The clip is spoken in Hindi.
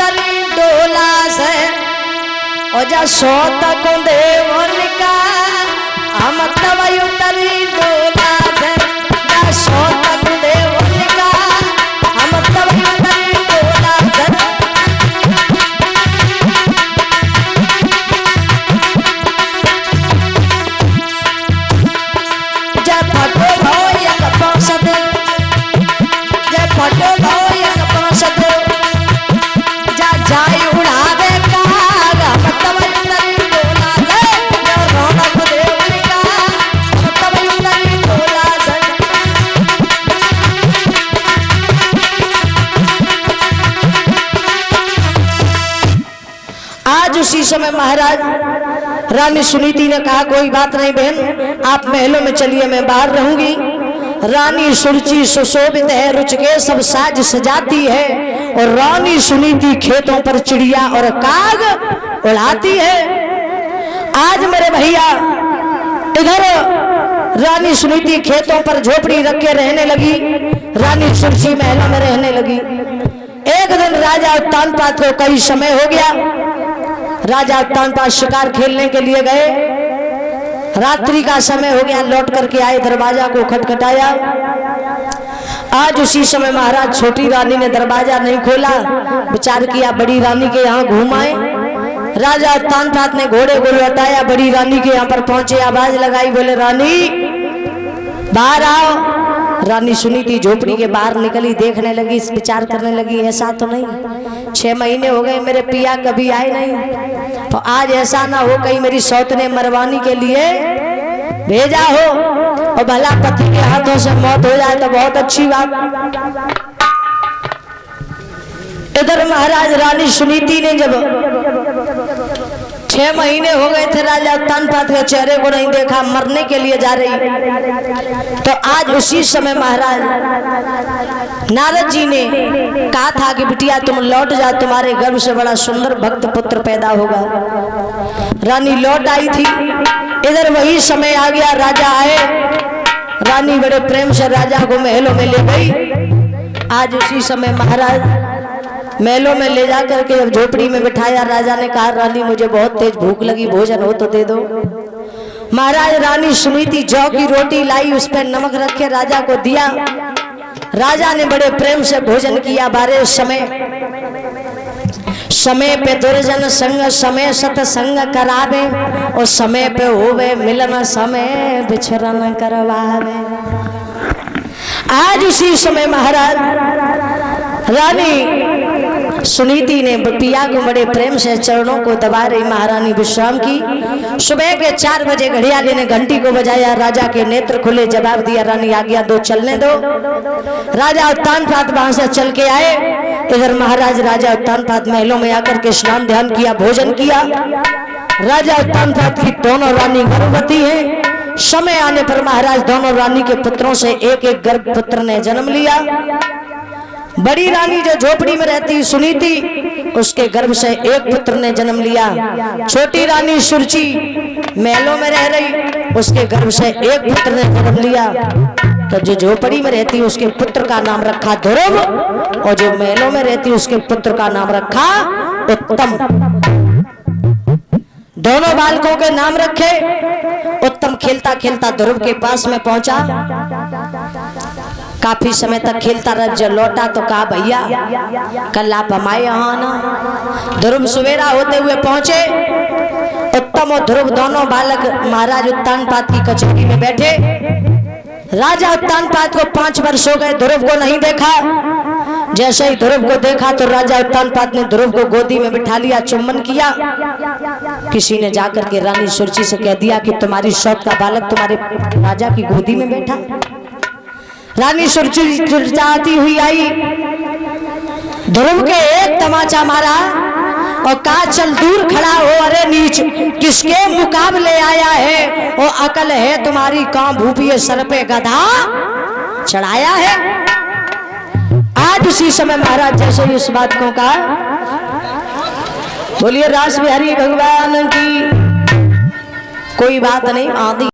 उतरी डोला से और जा सोता को देवन का हम तब उतरी डोला से जा सोता को देवन का हम तब उतरी डोला से जा फटो भाव एक पासद जा फटो भाव एक पासद जा जाई उड़ावे का मतलब उतरी डोला से जो रौनक देवन का मतलब उतरी डोला से आज उसी समय महाराज रानी सुनीति ने कहा कोई बात नहीं बहन, आप महलों में चलिए, मैं बाहर रहूंगी। रानी सुरुचि सुशोभित है, रुच के सब साज सजाती है और रानी सुनीति खेतों पर चिड़िया और काग उड़ाती है। आज मेरे भैया इधर रानी सुनीति खेतों पर झोपड़ी रख के रहने लगी, रानी सुरुचि महलों में रहने लगी। एक दिन राजा उत्तानपाद को कई समय हो गया, राजा उत्तानपाद शिकार खेलने के लिए गए, रात्रि का समय हो गया, लौट करके आए, दरवाजा को खटखटाया। आज उसी समय महाराज छोटी रानी ने दरवाजा नहीं खोला, विचार किया बड़ी रानी के यहाँ घूम आए। राजा उत्तानपाद ने घोड़े को लौटाया, बड़ी रानी के यहाँ पर पहुंचे, आवाज लगाई, बोले रानी बाहर आओ। रानी सुनीति झोपड़ी के बाहर निकली, देखने लगी, विचार करने लगी ऐसा तो नहीं 6 महीने हो गए मेरे पिया कभी आए नहीं, तो आज ऐसा ना हो कहीं मेरी सौत ने मरवानी के लिए भेजा हो और भला पति के हाथों से मौत हो जाए तो बहुत अच्छी बात। इधर महाराज रानी सुनीति ने जब 6 महीने हो गए थे राजा उत्तानपाद के चेहरे को नहीं देखा, मरने के लिए जा रही, तो आज उसी समय महाराज नारद जी ने कहा था कि बिटिया तुम लौट जाओ, तुम्हारे गर्भ से बड़ा सुंदर भक्त पुत्र पैदा होगा। रानी लौट आई थी, इधर वही समय आ गया, राजा आए, रानी बड़े प्रेम से राजा को महलों में ले गई। आज उसी समय महाराज महलों में ले जाकर के जब झोपड़ी में बिठाया, राजा ने कहा रानी मुझे बहुत तेज भूख लगी, भोजन हो तो दे दो। महाराज रानी सुनीति जौ की रोटी लाई, उस पर नमक रख के राजा को दिया। राजा ने बड़े प्रेम से भोजन किया। बारे समय पे दुर्जन संग समय सतसंग करावे और समय पे होवे मिलन समय बिछड़न करवावे। आज उसी समय महाराज रानी सुनीति ने पिया को बड़े प्रेम से चरणों को दबा रही। महारानी विश्राम की। सुबह के 4 बजे घड़ियाली ने घंटी को बजाया, राजा के नेत्र खुले, जवाब दिया रानी आज्ञा दो, चलने दो। राजा उत्तानपाद वहां से चल के आए। इधर महाराज राजा उत्तानपाद महलों में आकर के स्नान ध्यान किया, भोजन किया। राजा उत्तानपाद की दोनों रानी गर्भवती है। समय आने पर महाराज दोनों रानी के पुत्रों से एक एक गर्भ पुत्र ने जन्म लिया। बड़ी रानी जो झोपड़ी में रहती सुनीति, उसके गर्भ से एक पुत्र ने जन्म लिया। छोटी रानी सुरुचि महलों में रह रही, उसके गर्भ से एक पुत्र ने जन्म लिया। तो जो झोपड़ी में रहती उसके पुत्र का नाम रखा ध्रुव और जो महलों में रहती उसके पुत्र का नाम रखा उत्तम। दोनों बालकों के नाम रखे। उत्तम खेलता खेलता ध्रुव के पास में पहुंचा, काफी समय तक खेलता रहा। जब लौटा तो कहा भैया कल आप हमारे यहाँ आना। ध्रुव सवेरा होते हुए पहुंचे। उत्तम और ध्रुव दोनों बालक महाराज उत्तानपाद की कचहरी में बैठे। राजा उत्तानपाद को 5 वर्ष हो गए, ध्रुव को नहीं देखा। जैसे ही ध्रुव को देखा तो राजा उत्तानपाद ने ध्रुव को गोदी में बिठा लिया, चुम्बन किया। किसी ने जाकर के रानी सुरुचि से कह दिया कि तुम्हारी सौत का बालक तुम्हारे राजा की गोदी में बैठा। रानी सुरुचि चिड़चिड़ाती हुई आई, ध्रुव के एक तमाचा मारा और कहा चल दूर खड़ा हो, अरे नीच किसके मुकाबले आया है, वो अकल है तुम्हारी कहाँ भूपिए सर पे गधा चढ़ाया है। आज उसी समय महाराज जैसे इस बात को कहा, बोलिए रास बिहारी भगवान की। कोई बात नहीं, आदि